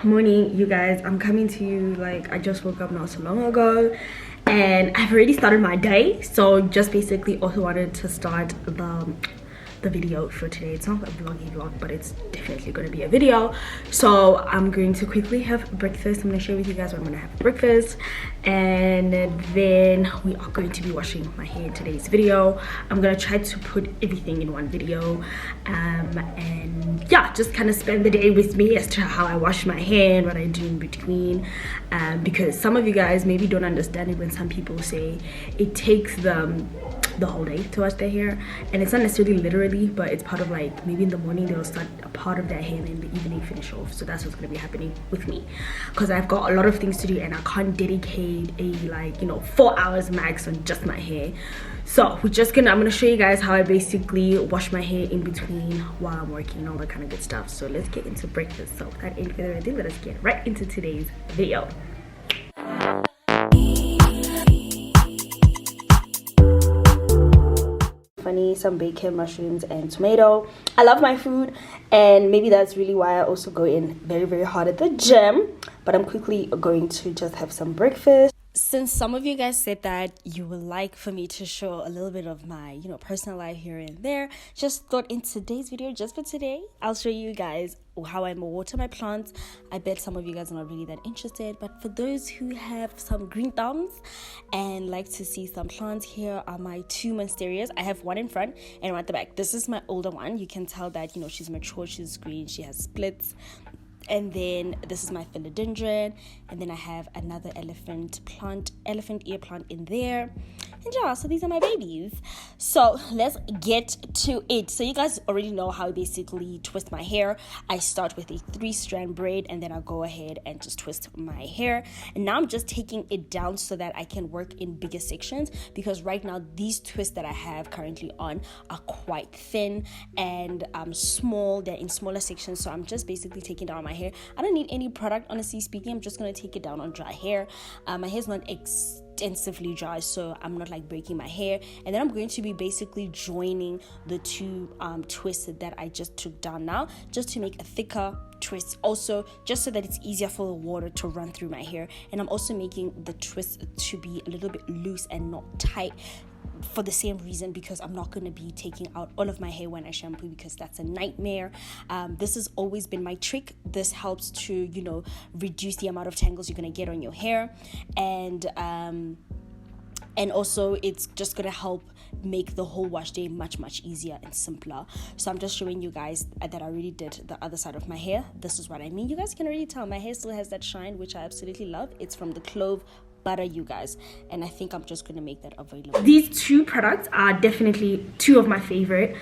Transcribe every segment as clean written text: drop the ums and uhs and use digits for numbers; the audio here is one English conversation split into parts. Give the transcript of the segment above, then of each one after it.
morning, you guys. I'm coming to you like I just woke up not so long ago and I've already started my day, so just basically also wanted to start the video for today. It's not a vlog, but it's definitely going to be a video. So I'm going to quickly have breakfast. I'm going to share with you guys what I'm going to have for breakfast, and then we are going to be washing my hair in today's video. I'm going to try to put everything in one video, and yeah, just kind of spend the day with me as to how I wash my hair and what I do in between, because some of you guys maybe don't understand it when some people say it takes them the whole day to wash their hair, and it's not necessarily literally, but it's part of, like, maybe in the morning they'll start a part of their hair and in the evening finish off. So that's what's going to be happening with me, because I've got a lot of things to do and I can't dedicate a 4 hours max on just my hair. So I'm gonna show you guys how I basically wash my hair in between while I'm working and all that kind of good stuff. So let's get into breakfast. So without any further ado, let us get right into today's video. Some bacon, mushrooms, and tomato. I love my food, and maybe that's really why I also go in very hard at the gym, but I'm quickly going to just have some breakfast. Since some of you guys said that you would like for me to show a little bit of my personal life here and there, just thought in today's video, just for today, I'll show you guys how I water my plants. I bet some of you guys are not really that interested, but for those who have some green thumbs and like to see some plants, here are my 2 monsteras. I have one in front and one at the back. This is my older one. You can tell that she's mature, she's green, she has splits. And then this is my philodendron, and then I have another elephant ear plant in there. And yeah, so these are my babies. So let's get to it. So you guys already know how I basically twist my hair. I start with a 3-strand braid, and then I'll go ahead and just twist my hair. And now I'm just taking it down so that I can work in bigger sections, because right now these twists that I have currently on are quite thin and small. They're in smaller sections, so I'm just basically taking down my hair. I don't need any product, honestly speaking. I'm just going to take it down on dry hair. My hair's not extensively dry, so I'm not like breaking my hair. And then I'm going to be basically joining the 2 twists that I just took down now, just to make a thicker twist, also just so that it's easier for the water to run through my hair. And I'm also making the twist to be a little bit loose and not tight, for the same reason, because I'm not going to be taking out all of my hair when I shampoo, because that's a nightmare. This has always been my trick. This helps to reduce the amount of tangles you're going to get on your hair, and also it's just going to help make the whole wash day much easier and simpler. So I'm just showing you guys that I already did the other side of my hair. This is what I mean. You guys can already tell my hair still has that shine, which I absolutely love. It's from the Clove Butter, you guys, and I think I'm just going to make that available. These 2 products are definitely 2 of my favorite.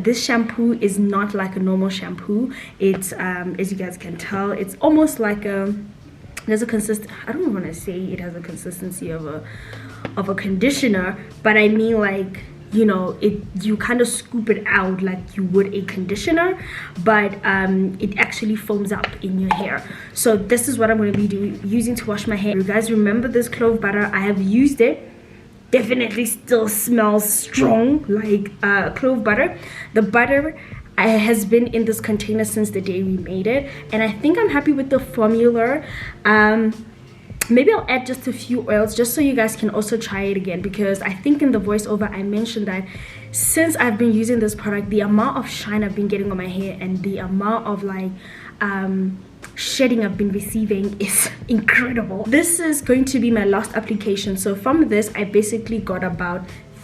This shampoo is not like a normal shampoo. It's as you guys can tell, it's almost like there's a I don't want to say it has a consistency of a conditioner, but I mean, like, you kind of scoop it out like you would a conditioner, but it actually foams up in your hair. So this is what I'm going to be using to wash my hair. You guys remember this clove butter? I have used it. Definitely still smells strong like clove butter. The butter has been in this container since the day we made it, and I think I'm happy with the formula. Maybe I'll add just a few oils just so you guys can also try it again, because I think in the voiceover I mentioned that since I've been using this product, the amount of shine I've been getting on my hair and the amount of shedding I've been receiving is incredible. This is going to be my last application. So from this I basically got about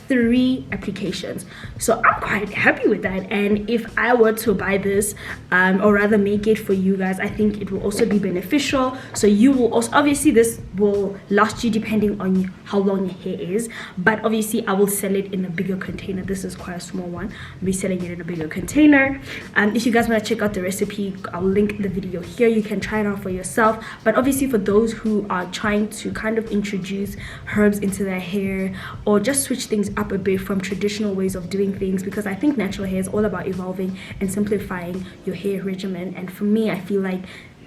3 applications, so I'm quite happy with that. And if I were to buy this or rather make it for you guys, I think it will also be beneficial. So you will also, obviously this will last you depending on how long your hair is, but obviously I will sell it in a bigger container. This is quite a small one. I'll be selling it in a bigger container. If you guys want to check out the recipe, I'll link the video here. You can try it out for yourself, but obviously for those who are trying to kind of introduce herbs into their hair or just switch things up a bit from traditional ways of doing things, because I think natural hair is all about evolving and simplifying your hair regimen. And for me, I feel like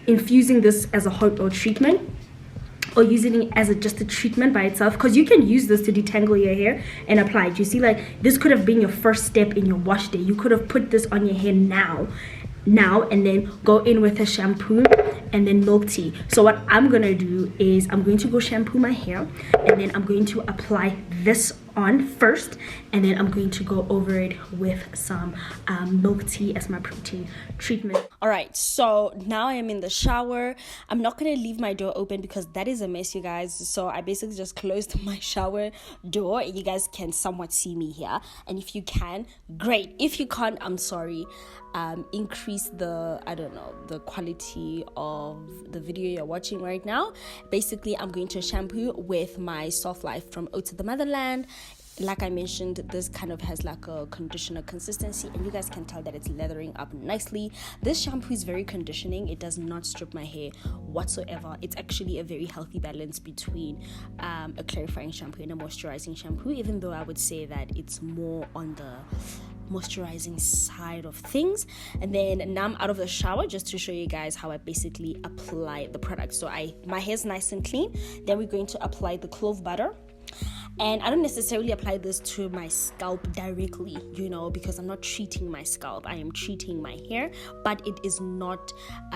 infusing this as a hot oil treatment or using it as just a treatment by itself, because you can use this to detangle your hair and apply it. You see, like, this could have been your first step in your wash day. You could have put this on your hair now and then go in with a shampoo and then milk tea. So what I'm gonna do is I'm going to go shampoo my hair, and then I'm going to apply this on first, and then I'm going to go over it with some milk tea as my protein treatment. All right, so now I am in the shower. I'm not gonna leave my door open because that is a mess, you guys. So I basically just closed my shower door, and you guys can somewhat see me here. And if you can, great. If you can't, I'm sorry. Increase the, I don't know, the quality of the video you're watching right now. Basically, I'm going to shampoo with my Soft Life from Oats of the Motherland. Like I mentioned, this kind of has like a conditioner consistency, and you guys can tell that it's leathering up nicely. This shampoo is very conditioning. It does not strip my hair whatsoever. It's actually a very healthy balance between a clarifying shampoo and a moisturizing shampoo, even though I would say that it's more on the moisturizing side of things. And then now I'm out of the shower, just to show you guys how I basically apply the product. So my hair's nice and clean. Then we're going to apply the Clove Butter. And I don't necessarily apply this to my scalp directly, you know, because I'm not treating my scalp. I am treating my hair, but it is not,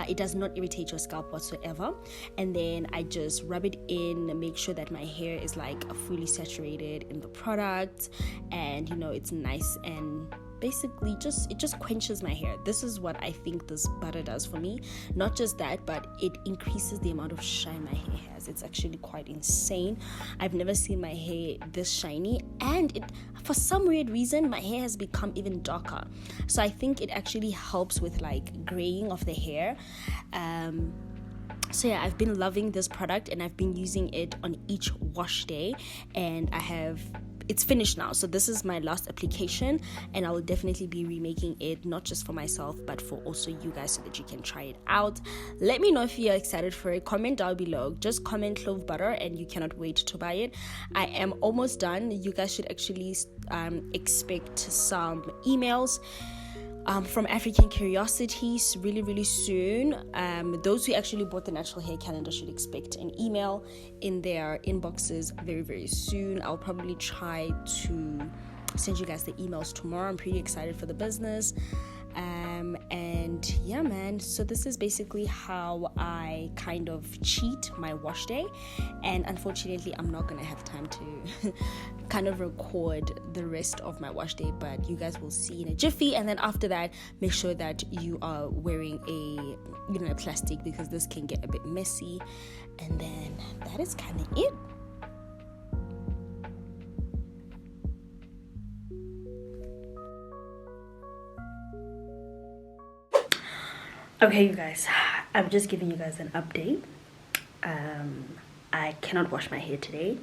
it does not irritate your scalp whatsoever. And then I just rub it in, make sure that my hair is like fully saturated in the product, and you know, it's nice and basically it just quenches my hair. This is what I think this butter does for me. Not just that, but it increases the amount of shine my hair has. It's actually quite insane. I've never seen my hair this shiny, and for some weird reason my hair has become even darker. So I think it actually helps with like graying of the hair. So yeah, I've been loving this product, and I've been using it on each wash day, and it's finished now. So this is my last application, and I will definitely be remaking it, not just for myself but for also you guys, so that you can try it out. Let me know if you're excited for it. Comment down below. Just comment Clove Butter and you cannot wait to buy it. I am almost done. You guys should actually expect some emails from African Curiosities really soon. Those who actually bought the natural hair calendar should expect an email in their inboxes very soon. I'll probably try to send you guys the emails tomorrow. I'm pretty excited for the business. And yeah, man, so this is basically how I kind of cheat my wash day, and unfortunately I'm not gonna have time to kind of record the rest of my wash day, but you guys will see in a jiffy. And then after that, make sure that you are wearing a plastic, because this can get a bit messy. And then that is kind of it. Okay, you guys, I'm just giving you guys an update. I cannot wash my hair today,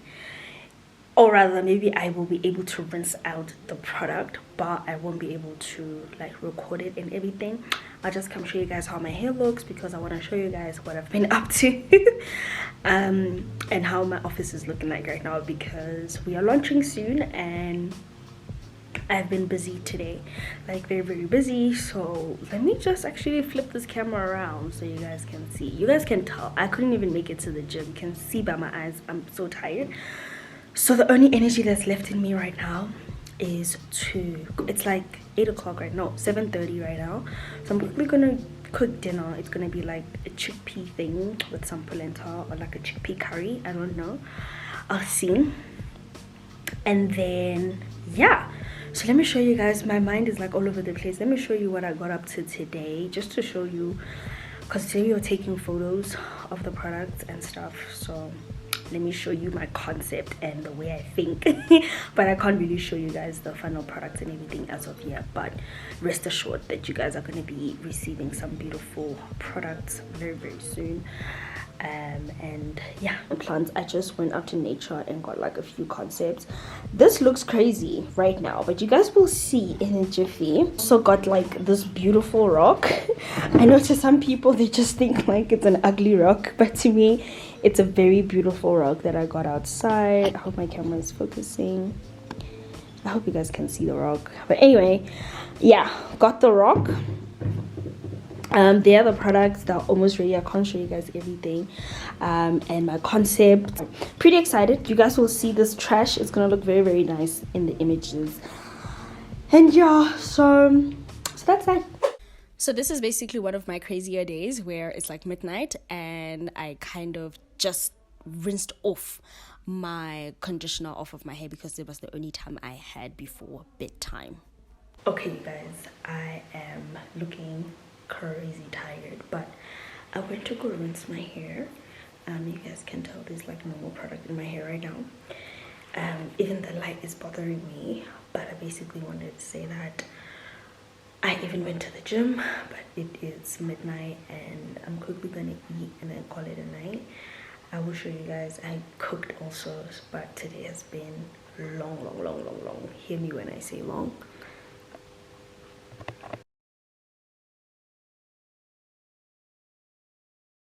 or rather maybe I will be able to rinse out the product, but I won't be able to like record it and everything. I'll just come show you guys how my hair looks, because I want to show you guys what I've been up to and how my office is looking like right now, because we are launching soon and I've been busy today, like very busy. So let me just actually flip this camera around so you guys can see. You guys can tell I couldn't even make it to the gym. You can see by my eyes I'm so tired. So the only energy that's left in me right now is it's like 8 o'clock right now, 7:30 right now. So I'm quickly gonna cook dinner. It's gonna be like a chickpea thing with some polenta, or like a chickpea curry, I don't know, I'll see. And then yeah, so let me show you guys. My mind is like all over the place. Let me show you what I got up to today, just to show you, because today we were taking photos of the products and stuff. So let me show you my concept and the way I think. But I can't really show you guys the final products and everything as of yet, but rest assured that you guys are going to be receiving some beautiful products very soon. And yeah, the plants, I just went out to nature and got like a few concepts. This looks crazy right now, but you guys will see in a jiffy. Also got like this beautiful rock. I know to some people they just think like it's an ugly rock, but to me it's a very beautiful rock that I got outside. I hope my camera is focusing. I hope you guys can see the rock. But anyway, yeah, got the rock. The other products that are almost ready. I can't show you guys everything. And my concept, pretty excited. You guys will see this trash. It's gonna look very nice in the images. And yeah, so that's that. So this is basically one of my crazier days where it's like midnight and I kind of just rinsed off my conditioner off of my hair because it was the only time I had before bedtime. Okay, you guys, I am looking crazy tired, but I went to go rinse my hair. You guys can tell there's like normal product in my hair right now. Even the light is bothering me, but I basically wanted to say that I even went to the gym, but it is midnight and I'm quickly gonna eat and then call it a night. I will show you guys. I cooked also, but today has been long. Hear me when I say long.